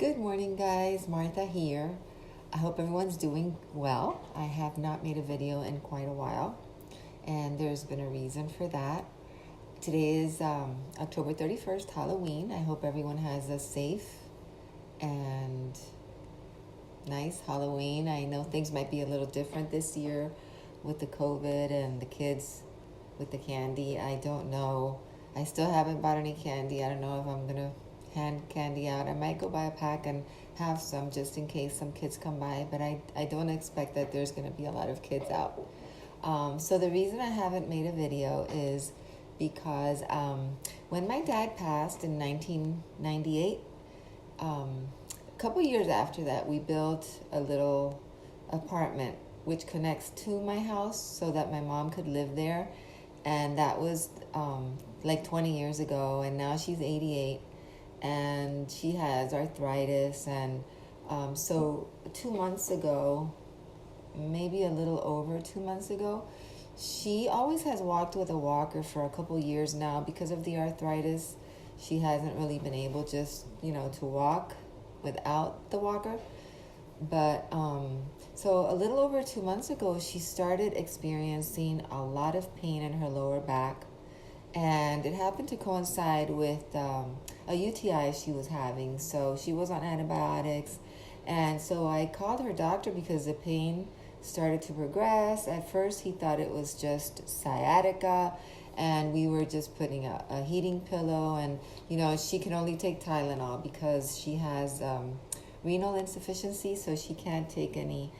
Good morning, guys. Martha here. I hope everyone's doing well. I have not made a video in quite a while, and there's been a reason for that. Today is October 31st, Halloween. I hope everyone has a safe and nice Halloween. I know things might be a little different this year with the COVID and the kids with the candy. I don't know. I still haven't bought any candy. I don't know if I'm going to hand candy out. I might go buy a pack and have some just in case some kids come by, but I don't expect that there's going to be a lot of kids out. So the reason I haven't made a video is because when my dad passed in 1998, a couple years after that, we built a little apartment which connects to my house so that my mom could live there. And that was like 20 years ago, and now she's 88. And she has arthritis, and so 2 months ago, maybe a little over 2 months ago, she always has walked with a walker for a couple years now. Because of the arthritis, she hasn't really been able just, to walk without the walker. But so a little over 2 months ago, she started experiencing a lot of pain in her lower back. And it happened to coincide with a UTI she was having. So she was on antibiotics. And so I called her doctor because the pain started to progress. At first, he thought it was just sciatica. And we were just putting a heating pillow. And, she can only take Tylenol because she has renal insufficiency. So she can't take any,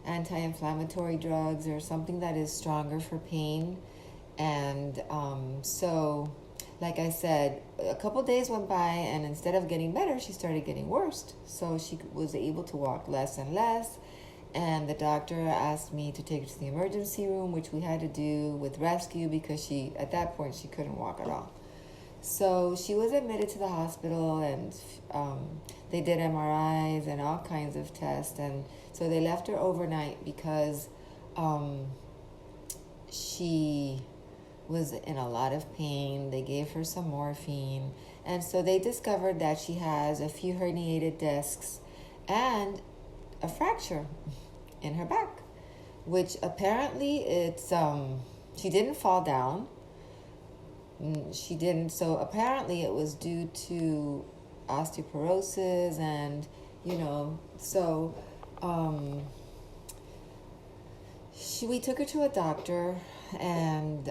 anti-inflammatory drugs or something that is stronger for pain. And so, like I said, a couple days went by, and instead of getting better, she started getting worse. So she was able to walk less and less. And the doctor asked me to take her to the emergency room, which we had to do with rescue because at that point, she couldn't walk at all. So she was admitted to the hospital, and they did MRIs and all kinds of tests. And so they left her overnight because she was in a lot of pain. They gave her some morphine. And so they discovered that she has a few herniated discs and a fracture in her back, which apparently it's, she didn't fall down. She didn't. So apparently it was due to osteoporosis and, so we took her to a doctor, and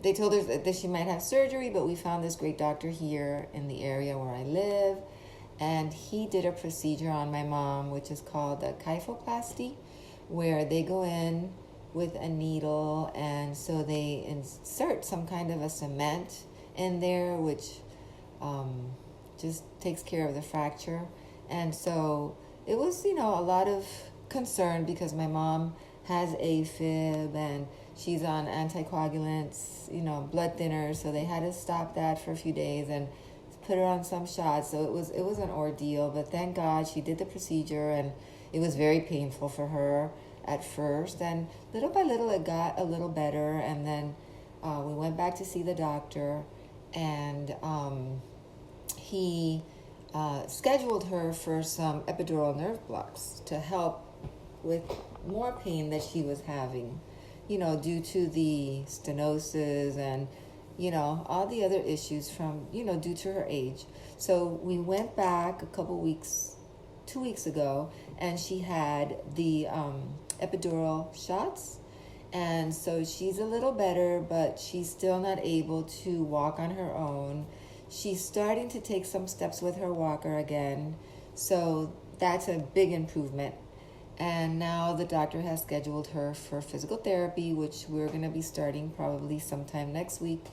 they told her that she might have surgery, but we found this great doctor here in the area where I live, and he did a procedure on my mom, which is called a kyphoplasty, where they go in with a needle, and so they insert some kind of a cement in there, which just takes care of the fracture. And so it was, a lot of concern because my mom has AFib and she's on anticoagulants, blood thinners. So they had to stop that for a few days and put her on some shots. So it was an ordeal, but thank God she did the procedure, and it was very painful for her at first. And little by little, it got a little better. And then we went back to see the doctor, and he scheduled her for some epidural nerve blocks to help with more pain that she was having, due to the stenosis and, all the other issues from, due to her age. So we went back 2 weeks ago, and she had the epidural shots. And so she's a little better, but she's still not able to walk on her own. She's starting to take some steps with her walker again. So that's a big improvement. And now the doctor has scheduled her for physical therapy, which we're going to be starting probably sometime next week.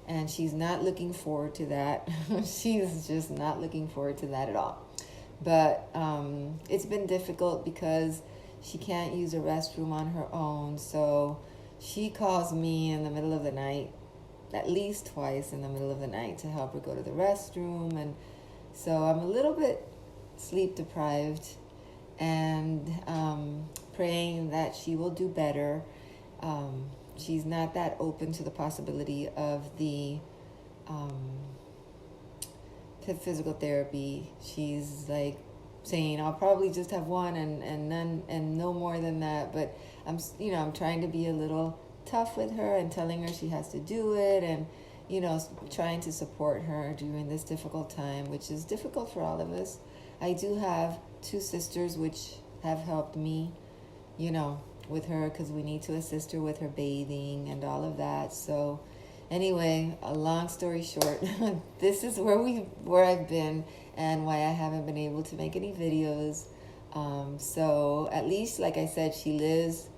And she's not looking forward to that. She's just not looking forward to that at all. But it's been difficult because she can't use a restroom on her own. So she calls me in the middle of the night, at least twice in the middle of the night, to help her go to the restroom. And so I'm a little bit sleep deprived, and praying that she will do better. She's not that open to the possibility of the physical therapy. She's like saying I'll probably just have one and none and no more than that. But I'm trying to be a little tough with her and telling her she has to do it, and trying to support her during this difficult time, which is difficult for all of us. I do have two sisters which have helped me, with her, because we need to assist her with her bathing and all of that. So anyway, a long story short, this is where I've been and why I haven't been able to make any videos. So at least, like I said, she lives,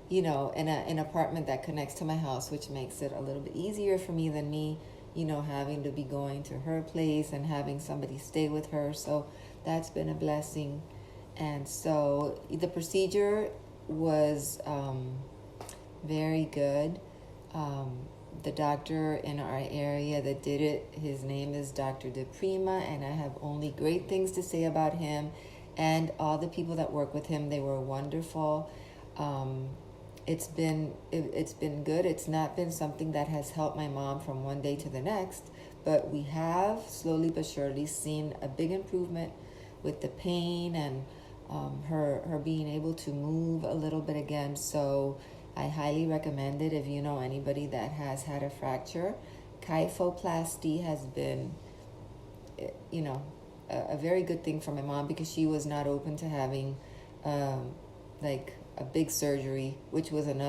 in an apartment that connects to my house, which makes it a little bit easier for me than me, having to be going to her place and having somebody stay with her. So that's been a blessing. And so the procedure was very good. The doctor in our area that did it, his name is Dr. DePrima, and I have only great things to say about him and all the people that work with him. They were wonderful. It's been good. It's not been something that has helped my mom from one day to the next, but we have slowly but surely seen a big improvement with the pain and her being able to move a little bit again. So I highly recommend it if you know anybody that has had a fracture. Kyphoplasty has been, a very good thing for my mom, because she was not open to having like a big surgery, which was an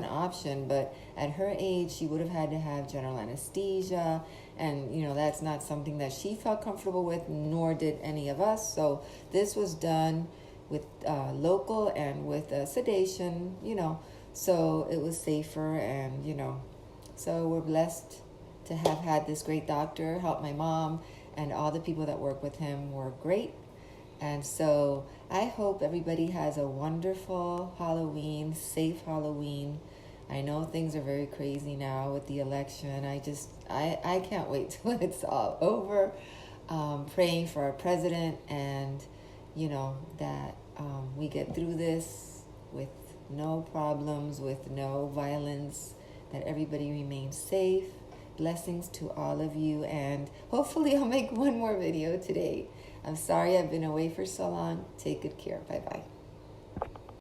option, but at her age she would have had to have general anesthesia, and that's not something that she felt comfortable with, nor did any of us. So this was done with local and with sedation, so it was safer, and so we're blessed to have had this great doctor help my mom, and all the people that work with him were great. And so I hope everybody has a wonderful Halloween, safe Halloween. I know things are very crazy now with the election. I can't wait till it's all over. Praying for our president, and that we get through this with no problems, with no violence, that everybody remains safe. Blessings to all of you, and hopefully I'll make one more video today. I'm sorry I've been away for so long. Take good care. Bye-bye.